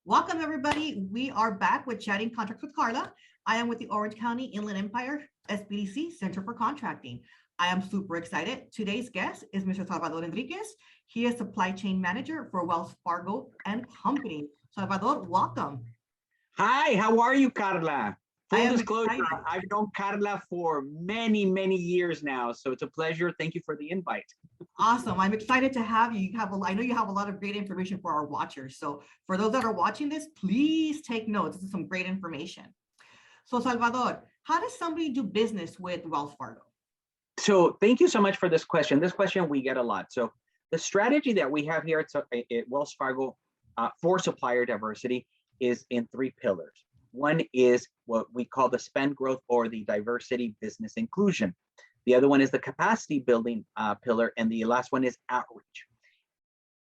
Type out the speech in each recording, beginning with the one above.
Welcome, everybody. We are back with Chatting Contracts with Karla. I am with the Orange County Inland Empire SBDC Center for Contracting. I am super excited. Today's guest is Mr. Salvador Enriquez. He is Supply Chain Manager for Wells Fargo and Company. Salvador, welcome. Hi, how are you, Karla? I Full am disclosure, excited. I've known Karla for many years now, so it's a pleasure. Thank you for the invite. Awesome. I'm excited to have you. I know you have a lot of great information for our watchers. So for those that are watching this, please take notes. This is some great information. So Salvador, how does somebody do business with Wells Fargo? So thank you so much for this question. This question we get a lot. So the strategy that we have here at Wells Fargo for supplier diversity is in three pillars. One is what we call the spend growth or the diversity business inclusion. The other one is the capacity building pillar, and the last one is outreach.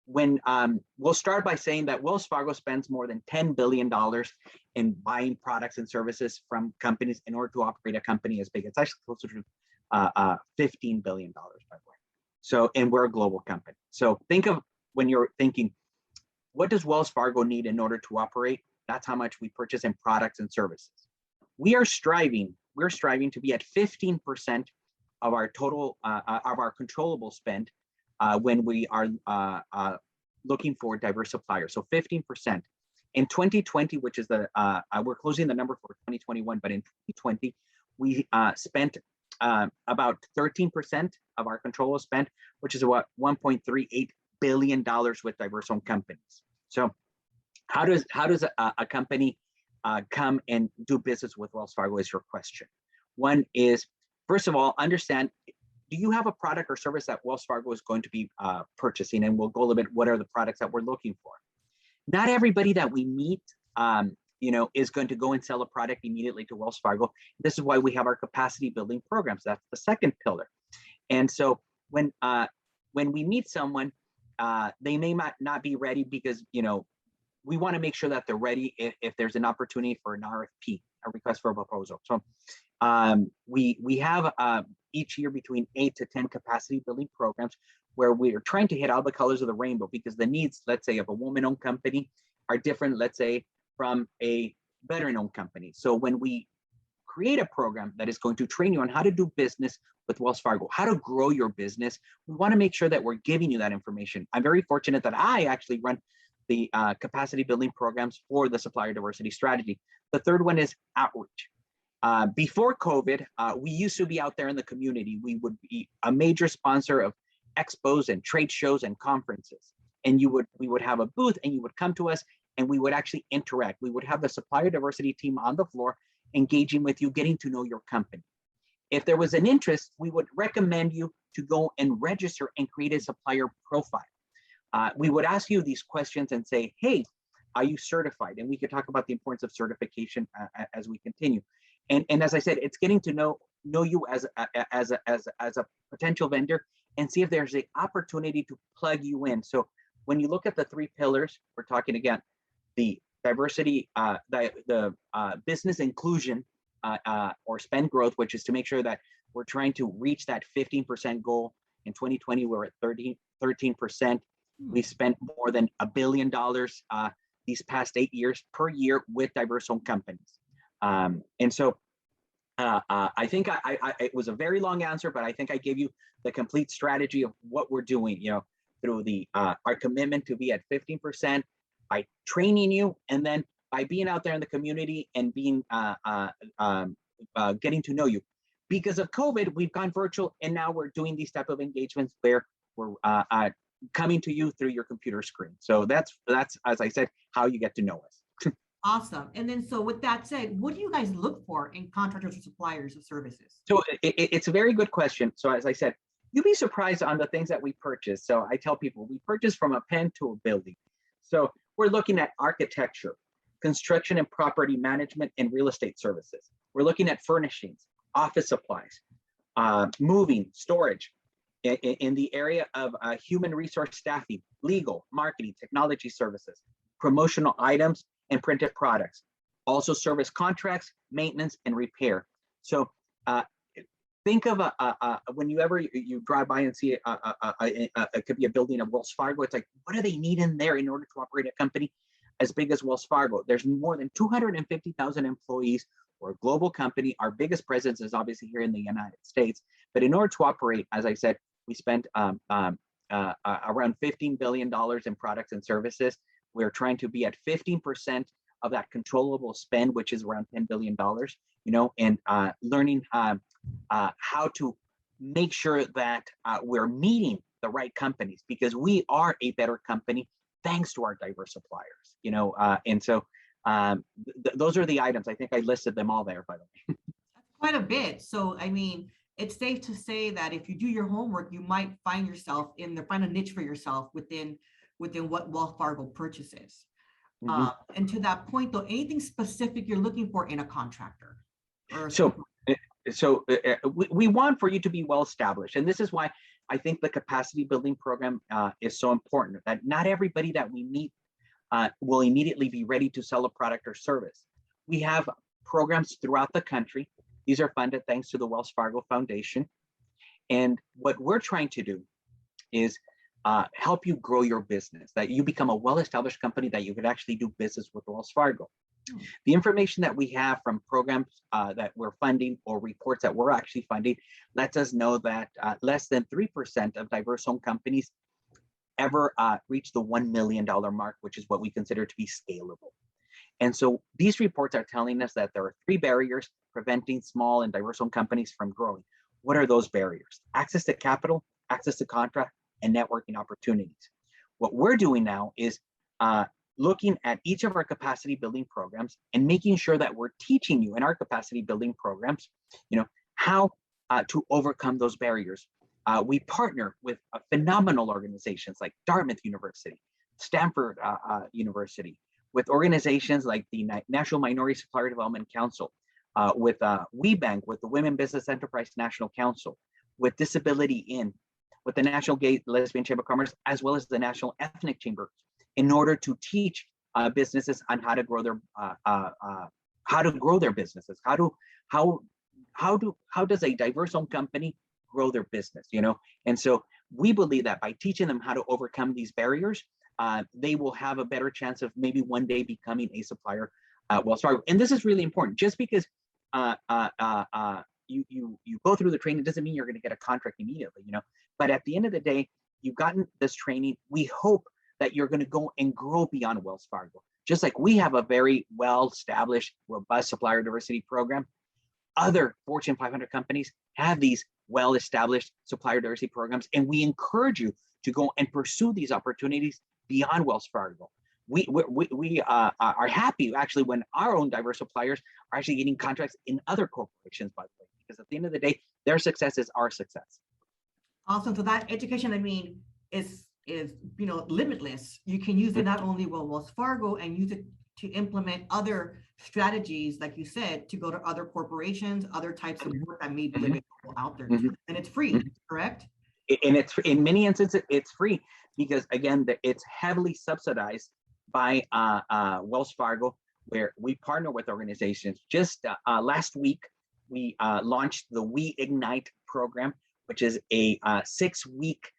We'll start by saying that Wells Fargo spends more than $10 billion in buying products and services from companies in order to operate a company as big. It's actually closer to $15 billion, by the way. So, and we're a global company. So think of when you're thinking, what does Wells Fargo need in order to operate? That's how much we purchase in products and services. We're striving to be at 15% of our total, of our controllable spend when we are looking for diverse suppliers. So 15%. In 2020, which is we're closing the number for 2021, but in 2020, we spent about 13% of our controllable spend, which is about $1.38 billion with diverse-owned companies. So how does a company come and do business with Wells Fargo is your question. One is, first of all, understand, do you have a product or service that Wells Fargo is going to be purchasing? And we'll go a little bit, what are the products that we're looking for? Not everybody that we meet is going to go and sell a product immediately to Wells Fargo. This is why we have our capacity building programs. That's the second pillar. And so when we meet someone, they may not be ready because, we want to make sure that they're ready if there's an opportunity for an RFP, a request for a proposal. So we have each year between 8 to 10 capacity building programs where we are trying to hit all the colors of the rainbow, because the needs, let's say, of a woman-owned company are different, let's say, from a veteran-owned company. So when we create a program that is going to train you on how to do business with Wells Fargo, how to grow your business, we want to make sure that we're giving you that information. I'm very fortunate that I actually run the capacity building programs for the supplier diversity strategy. The third one is outreach. Before COVID, we used to be out there in the community. We would be a major sponsor of expos and trade shows and conferences. And we would have a booth, and you would come to us and we would actually interact. We would have the supplier diversity team on the floor engaging with you, getting to know your company. If there was an interest, we would recommend you to go and register and create a supplier profile. We would ask you these questions and say, hey, are you certified? And we could talk about the importance of certification as we continue. And as I said, it's getting to know you as a potential vendor and see if there's an opportunity to plug you in. So when you look at the three pillars, we're talking again, the diversity, the business inclusion or spend growth, which is to make sure that we're trying to reach that 15% goal. In 2020, we're at 13%. We spent more than $1 billion these past 8 years per year with diverse-owned companies. And so I think it was a very long answer, but I think I gave you the complete strategy of what we're doing, through our commitment to be at 15%, by training you, and then by being out there in the community and being getting to know you. Because of COVID, we've gone virtual, and now we're doing these type of engagements where we're coming to you through your computer screen. So that's, as I said, how you get to know us. Awesome. And then, so with that said, what do you guys look for in contractors or suppliers of services? So it's a very good question. So as I said, you'd be surprised on the things that we purchase. So I tell people we purchase from a pen to a building. So we're looking at architecture, construction and property management, and real estate services. We're looking at furnishings, office supplies, moving, storage, in the area of human resource staffing, legal, marketing, technology services, promotional items, and printed products. Also service contracts, maintenance, and repair. So think of whenever you drive by and see it could be a building of Wells Fargo. It's like, what do they need in there in order to operate a company? as big as Wells Fargo. There's more than 250,000 employees. We're a global company. Our biggest presence is obviously here in the United States. But in order to operate, as I said, we spent around $15 billion in products and services. We're trying to be at 15% of that controllable spend, which is around $10 billion, and learning how to make sure that we're meeting the right companies, because we are a better company thanks to our diverse suppliers, and so those are the items. I think I listed them all there, by the way. That's quite a bit. So, I mean, it's safe to say that if you do your homework, you might find yourself find a niche for yourself within what Wells Fargo purchases. And to that point, though, anything specific you're looking for in a contractor? We want for you to be well established, and this is why I think the capacity building program is so important. That not everybody that we meet will immediately be ready to sell a product or service. We have programs throughout the country. These are funded thanks to the Wells Fargo Foundation, and what we're trying to do is help you grow your business, that you become a well-established company, that you could actually do business with Wells Fargo. The information that we have from programs that we're funding or reports that we're actually funding lets us know that less than 3% of diverse-owned companies ever reach the $1 million mark, which is what we consider to be scalable. And so these reports are telling us that there are 3 barriers preventing small and diverse-owned companies from growing. What are those barriers? Access to capital, access to contract, and networking opportunities. What we're doing now is looking at each of our capacity building programs and making sure that we're teaching you in our capacity building programs, how to overcome those barriers. We partner with phenomenal organizations like Dartmouth University, Stanford University, with organizations like the National Minority Supplier Development Council, with WeBank, with the Women Business Enterprise National Council, with Disability In, with the National Gay Lesbian Chamber of Commerce, as well as the National Ethnic Chamber, in order to teach businesses on how to grow their businesses. How does a diverse-owned company grow their business? And so we believe that by teaching them how to overcome these barriers, they will have a better chance of maybe one day becoming a supplier at Wells Fargo. And this is really important. Just because you go through the training doesn't mean you're going to get a contract immediately, But at the end of the day, you've gotten this training. We hope that you're going to go and grow beyond Wells Fargo. Just like we have a very well-established, robust supplier diversity program, other Fortune 500 companies have these well-established supplier diversity programs, and we encourage you to go and pursue these opportunities beyond Wells Fargo. We are happy actually when our own diverse suppliers are actually getting contracts in other corporations, by the way, because at the end of the day, their success is our success. Awesome. So that education, is limitless. You can use it not only with Wells Fargo and use it to implement other strategies, like you said, to go to other corporations, other types of work that may be available out there. And it's free, correct? And it's, in many instances, it's free because, again, it's heavily subsidized by Wells Fargo, where we partner with organizations. Just last week, we launched the We Ignite program, which is a 6-week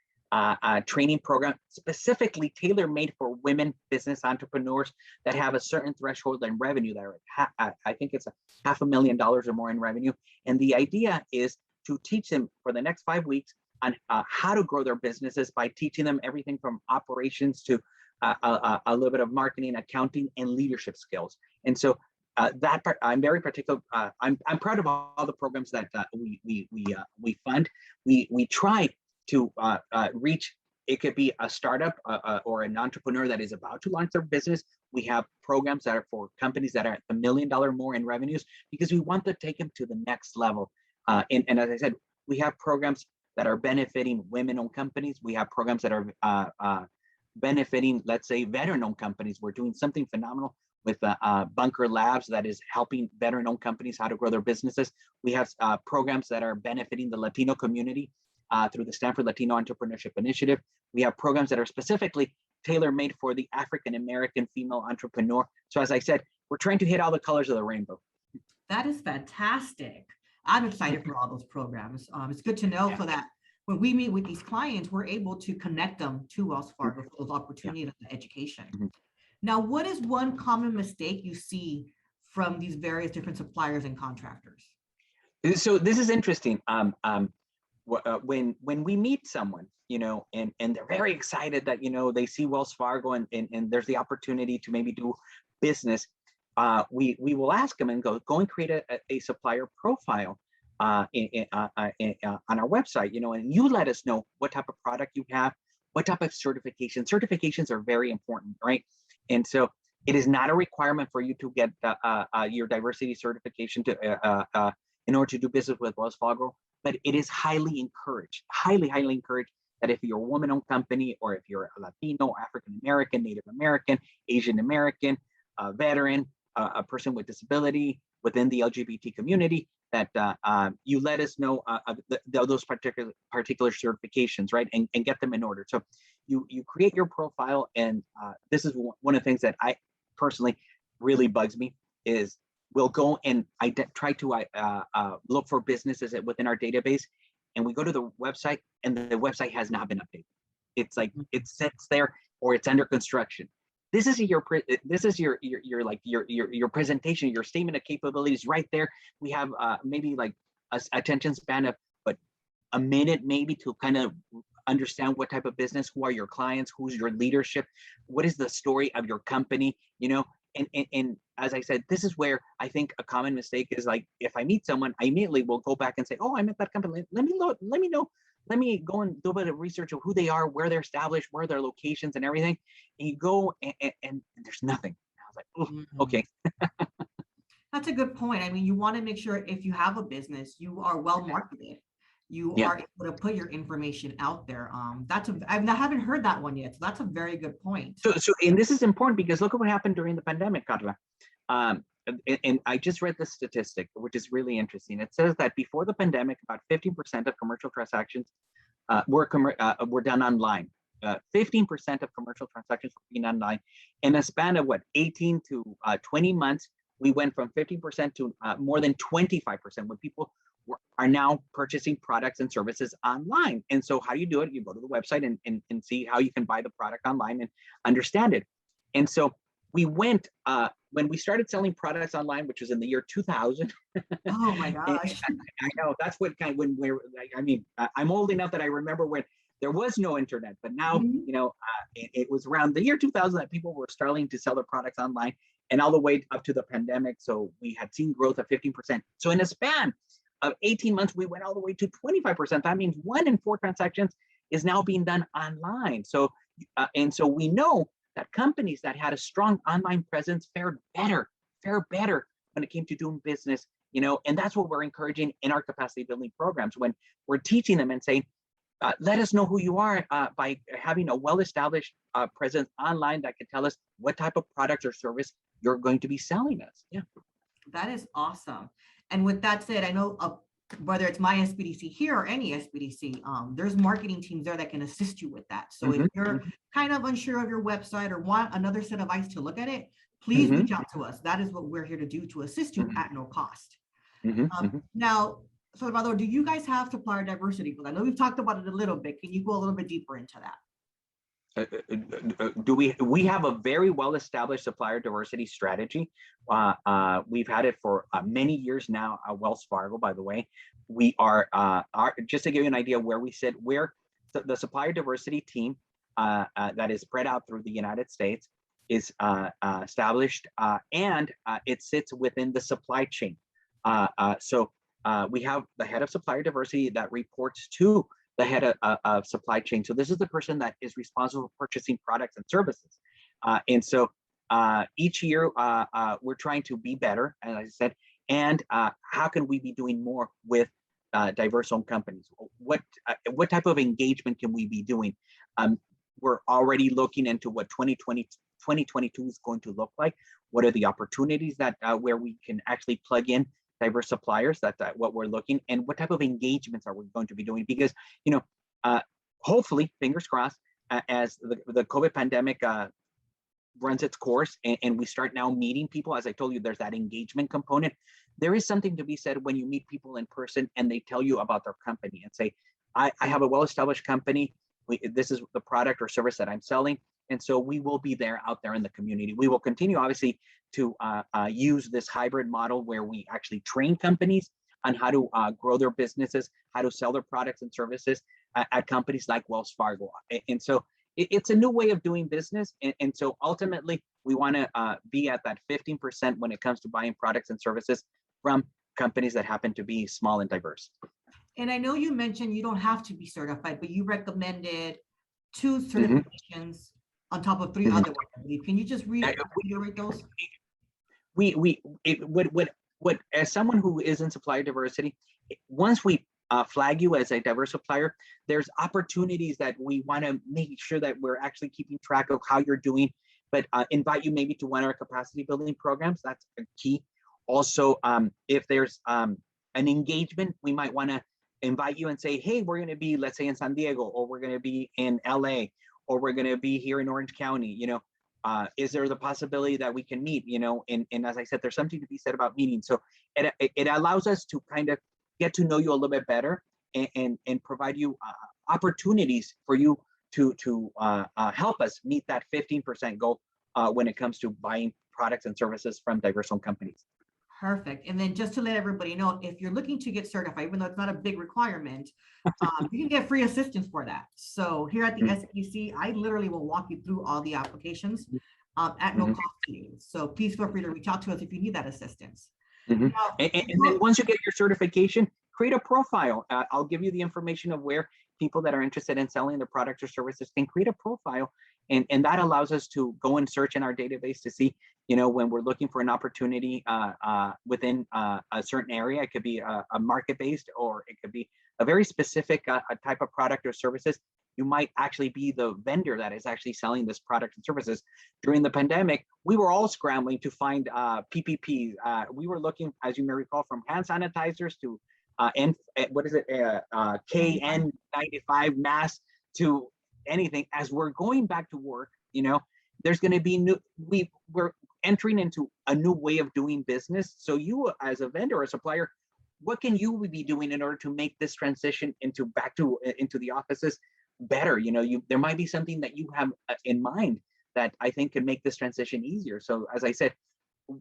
training program specifically tailor-made for women business entrepreneurs that have a certain threshold in revenue. That I think it's $500,000 or more in revenue. And the idea is to teach them for the next 5 weeks on how to grow their businesses by teaching them everything from operations to a little bit of marketing, accounting, and leadership skills. And so that part, I'm very particular. I'm proud of all the programs that we fund. We try to reach. It could be a startup or an entrepreneur that is about to launch their business. We have programs that are for companies that are at $1 million more in revenues, because we want to take them to the next level. And as I said, we have programs that are benefiting women-owned companies. We have programs that are benefiting, let's say, veteran-owned companies. We're doing something phenomenal with Bunker Labs that is helping veteran-owned companies how to grow their businesses. We have programs that are benefiting the Latino community through the Stanford Latino Entrepreneurship Initiative. We have programs that are specifically tailor-made for the African-American female entrepreneur. So as I said, we're trying to hit all the colors of the rainbow. That is fantastic. I'm excited for all those programs. It's good to know so that when we meet with these clients, we're able to connect them to Wells Fargo for those opportunities and education. Now, what is one common mistake you see from these various different suppliers and contractors? So this is interesting. When we meet someone, and they're very excited that they see Wells Fargo and there's the opportunity to maybe do business, we will ask them and go and create a supplier profile on our website, and you let us know what type of product you have, what type of certification. Certifications are very important, right? And so it is not a requirement for you to get your diversity certification in order to do business with Wells Fargo, but it is highly encouraged, highly encouraged that if you're a woman-owned company, or if you're a Latino, African American, Native American, Asian American, veteran, a person with disability within the LGBT community, that you let us know those particular certifications, right, and get them in order. So you create your profile, and this is one of the things that I personally really bugs me is we'll go and try to look for businesses within our database, and we go to the website, and the website has not been updated. It's like it sits there, or it's under construction. This is your presentation, your statement of capabilities right there. We have maybe like a attention span of a minute maybe to kind of understand what type of business, who are your clients, who's your leadership, what is the story of your company, and as I said, this is where I think a common mistake is, like, if I meet someone, I immediately will go back and say, oh, I met that company. Let me know. Let me go and do a bit of research of who they are, where they're established, where their locations and everything. And you go and there's nothing. I was like, oh, okay. That's a good point. I mean, you want to make sure if you have a business, you are well marketed. You are able to put your information out there. I haven't heard that one yet. So that's a very good point. So and this is important because look at what happened during the pandemic, Karla. And I just read the statistic, which is really interesting. It says that before the pandemic, about 15% of commercial transactions were done online. 15% of commercial transactions were being online. In a span of 18 to 20 months, we went from 15% to more than 25% when people are now purchasing products and services online. And so how do you do it? You go to the website and see how you can buy the product online and understand it. And so we went, when we started selling products online, which was in the year 2000. Oh my gosh. I know, that's what kind of, when I'm old enough that I remember when there was no internet, but now, it was around the year 2000 that people were starting to sell their products online, and all the way up to the pandemic. So we had seen growth of 15%. So in a span of 18 months, we went all the way to 25%. That means 1 in 4 transactions is now being done online. So, and so we know that companies that had a strong online presence fared better when it came to doing business, and that's what we're encouraging in our capacity building programs, when we're teaching them and saying, let us know who you are by having a well-established presence online that can tell us what type of product or service you're going to be selling us. Yeah. That is awesome. And with that said, I know whether it's my SBDC here or any SBDC, there's marketing teams there that can assist you with that. So if you're kind of unsure of your website or want another set of eyes to look at it, please reach out to us. That is what we're here to do, to assist you at no cost. Now, Salvador, do you guys have supplier diversity? Because I know we've talked about it a little bit. Can you go a little bit deeper into that? We have a very well-established supplier diversity strategy. We've had it for many years now at Wells Fargo, by the way. We are, just to give you an idea where we sit, we're the supplier diversity team that is spread out through the United States is established, and it sits within the supply chain. So we have the head of supplier diversity that reports to the head of supply chain. So this is the person that is responsible for purchasing products and services. And so each year we're trying to be better, as I said, and how can we be doing more with diverse-owned companies? What type of engagement can we be doing? We're already looking into what 2022 is going to look like. What are the opportunities that where we can actually plug in diverse suppliers, that what we're looking, and what type of engagements are we going to be doing? Because, hopefully, fingers crossed, as the COVID pandemic runs its course and we start now meeting people, as I told you, there's that engagement component. There is something to be said when you meet people in person and they tell you about their company and say, I have a well-established company. This is the product or service that I'm selling. And so we will be there out there in the community. We will continue, obviously, to use this hybrid model where we actually train companies on how to grow their businesses, how to sell their products and services at companies like Wells Fargo. And so it's a new way of doing business. And so ultimately, we want to be at that 15% when it comes to buying products and services from companies that happen to be small and diverse. And I know you mentioned you don't have to be certified, but you recommended 2 certifications on top of 3 other ones, I believe. Can you just reiterate those? As someone who is in supplier diversity, once we flag you as a diverse supplier, there's opportunities that we want to make sure that we're actually keeping track of how you're doing, but invite you maybe to one of our capacity building programs. That's a key. Also, if there's an engagement, we might want to invite you and say, hey, we're going to be, let's say, in San Diego, or we're going to be in LA, or we're going to be here in Orange County. You know, is there the possibility that we can meet? You know, and as I said, there's something to be said about meeting. So it allows us to kind of get to know you a little bit better and provide you opportunities for you to help us meet that 15% goal when it comes to buying products and services from diverse-owned companies. Perfect. And then just to let everybody know, if you're looking to get certified, even though it's not a big requirement, you can get free assistance for that. So here at the SBDC, I literally will walk you through all the applications at no cost to you. So please feel free to reach out to us if you need that assistance. Now, and then once you get your certification, create a profile. I'll give you the information of where people that are interested in selling their products or services can create a profile. And that allows us to go and search in our database to see, you know, when we're looking for an opportunity within a certain area. It could be a market-based, or it could be a very specific type of product or services. You might actually be the vendor that is actually selling this product and services. During the pandemic, we were all scrambling to find PPPs. We were looking, as you may recall, from hand sanitizers to KN95 masks to anything. As we're going back to work, you know, there's going to be we're entering into a new way of doing business. So you, as a vendor or a supplier, what can you be doing in order to make this transition into the offices better? You know, there might be something that you have in mind that I think could make this transition easier. So as I said,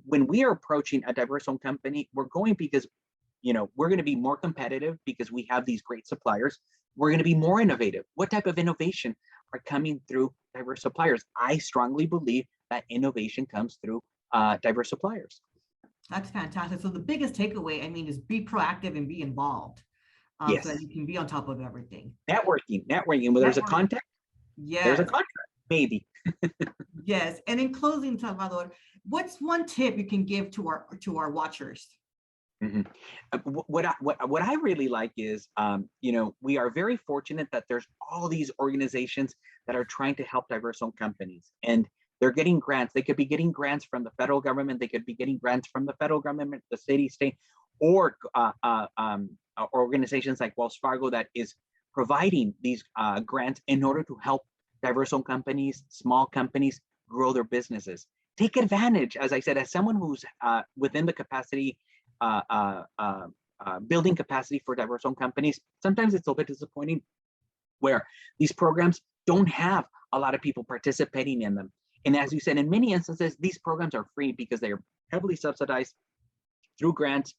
when we are approaching a diverse-owned company, we're going because, you know, we're going to be more competitive because we have these great suppliers. We're going to be more innovative. What type of innovation are coming through diverse suppliers? I strongly believe that innovation comes through diverse suppliers. That's fantastic. So the biggest takeaway, I mean, is be proactive and be involved. Yes. So that you can be on top of everything. Networking. When there's a contact, there's a contract, maybe. Yes. And in closing, Salvador, what's one tip you can give to our watchers? What I really like is, you know, we are very fortunate that there's all these organizations that are trying to help diverse-owned companies, and they're getting grants. They could be getting grants from the federal government. They could be getting grants from the federal government, the city, state, or organizations like Wells Fargo that is providing these grants in order to help diverse-owned companies, small companies grow their businesses. Take advantage, as I said, as someone who's within the capacity, building capacity for diverse-owned companies. Sometimes it's a little bit disappointing where these programs don't have a lot of people participating in them. And as you said, in many instances, these programs are free because they are heavily subsidized through grants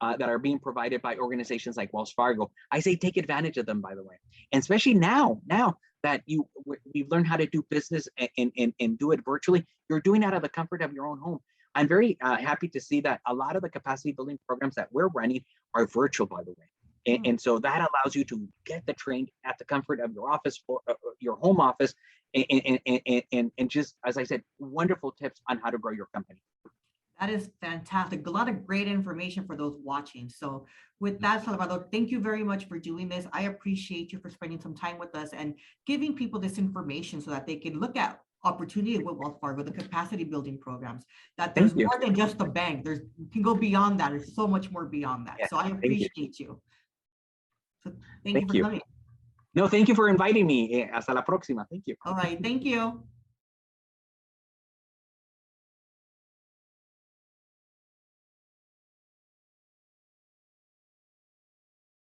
that are being provided by organizations like Wells Fargo. I say take advantage of them, by the way. And especially now that we've learned how to do business and do it virtually, you're doing it out of the comfort of your own home. I'm very happy to see that a lot of the capacity building programs that we're running are virtual, by the way. And so that allows you to get the trained at the comfort of your office or your home office. And just, as I said, wonderful tips on how to grow your company. That is fantastic. A lot of great information for those watching. So with that, Salvador, thank you very much for doing this. I appreciate you for spending some time with us and giving people this information so that they can look at opportunity with Wells Fargo, the capacity building programs, that there's more than just a bank. You can go beyond that. There's so much more beyond that. Yeah, so I appreciate you. So thank you for coming. No, thank you for inviting me. Hasta la próxima. Thank you. All right. Thank you.